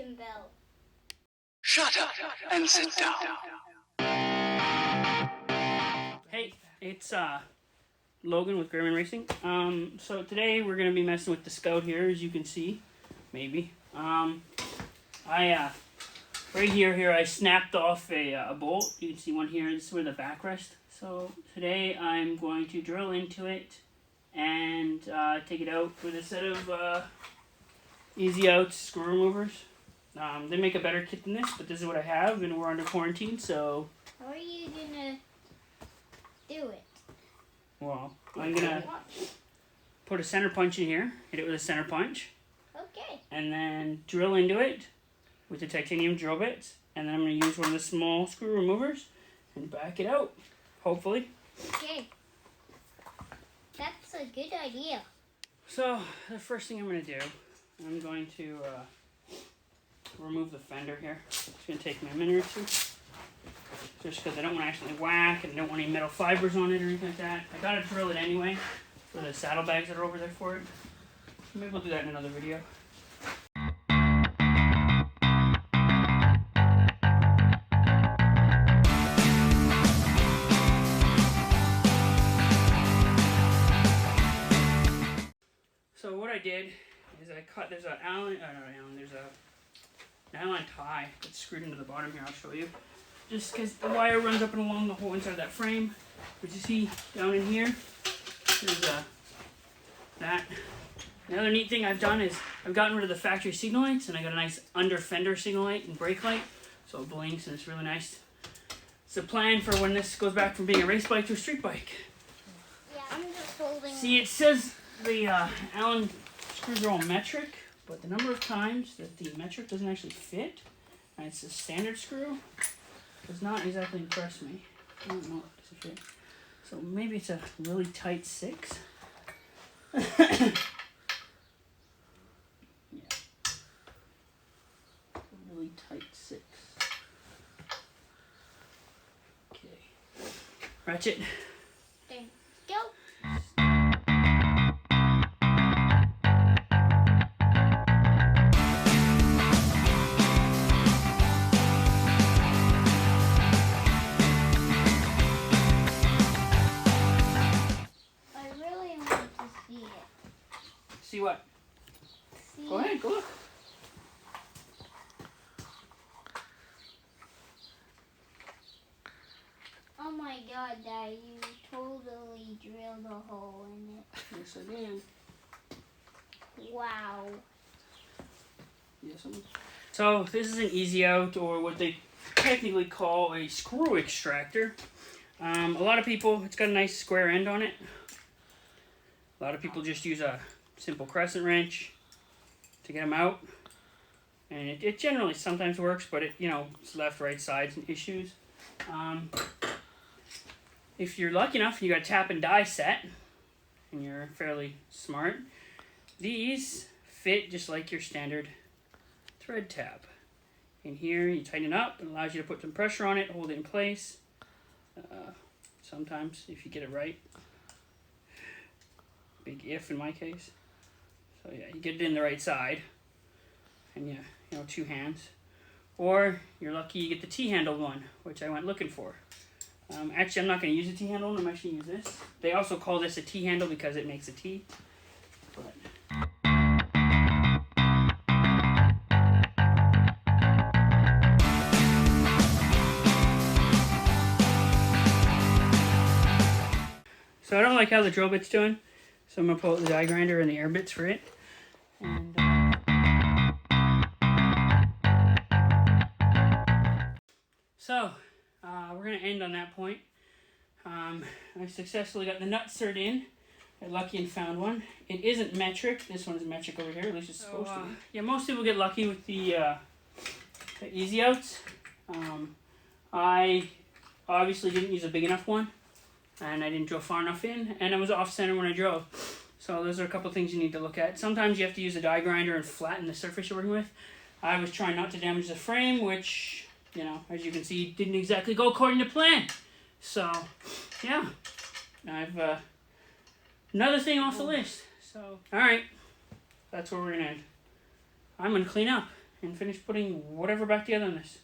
notification bell. Shut up and sit down. Hey, it's Logan with Grayman Racing. So today we're gonna be messing with the Scout here, as you can see, maybe. Right here I snapped off a bolt. You can see one here. This is where the backrest. So today I'm going to drill into it and take it out with a set of easy out screw removers. They make a better kit than this, but this is what I have, and we're under quarantine, so. How are you gonna do it? Well, I'm gonna put a center punch in here, hit it with a center punch. Okay. And then drill into it with the titanium drill bits, and then I'm going to use one of the small screw removers and back it out, hopefully. Okay. That's a good idea. So, the first thing I'm going to do, I'm going to remove the fender here. It's going to take me a minute or two, just because I don't want to actually whack and I don't want any metal fibers on it or anything like that. I got to drill it anyway for the saddlebags that are over there for it. Maybe we'll do that in another video. So what I did is I cut, there's a nylon tie that's screwed into the bottom here, I'll show you. Just because the wire runs up and along the whole inside of that frame. But you see down in here, there's that. The other neat thing I've done is I've gotten rid of the factory signal lights, and I got a nice under fender signal light and brake light, so it blinks and it's really nice. It's a plan for when this goes back from being a race bike to a street bike. Yeah, I'm just holding. See, it says the Allen screws are all metric, but the number of times that the metric doesn't actually fit, and it's a standard screw, does not exactly impress me. I don't know if it doesn't fit. So maybe it's a really tight 6. Really tight 6. Okay. Ratchet. There. Go. I really want to see it. See what? See Go ahead, go look. Oh my God, Dad, you totally drilled a hole in it. Yes, I did. Wow. Yes, I did. So this is an easy out, or what they technically call a screw extractor. A lot of people, it's got a nice square end on it. A lot of people just use a simple crescent wrench to get them out. And it generally sometimes works, but it's left, right sides issues. If you're lucky enough, you got a tap and die set, and you're fairly smart, these fit just like your standard thread tab. In here, you tighten it up, it allows you to put some pressure on it, hold it in place. Sometimes, if you get it right. Big if in my case. So yeah, you get it in the right side, and yeah, 2 hands. Or you're lucky you get the T-handle one, which I went looking for. Actually, I'm not going to use a T-handle one. I'm actually going to use this. They also call this a T-handle because it makes a T. But so I don't like how the drill bit's doing, so I'm going to pull out the die grinder and the air bits for it. And so we're going to end on that point. I successfully got the nut cert in. Got lucky and found one. It isn't metric. This one is metric over here. At least it's supposed to be. Yeah, most people get lucky with the easy outs. I obviously didn't use a big enough one, and I didn't drill far enough in, and it was off center when I drove. So those are a couple things you need to look at. Sometimes you have to use a die grinder and flatten the surface you're working with. I was trying not to damage the frame, which, as you can see, didn't exactly go according to plan. So, yeah, I've another thing off the list. So, all right, that's where we're gonna end. I'm gonna clean up, and finish putting whatever back together on this.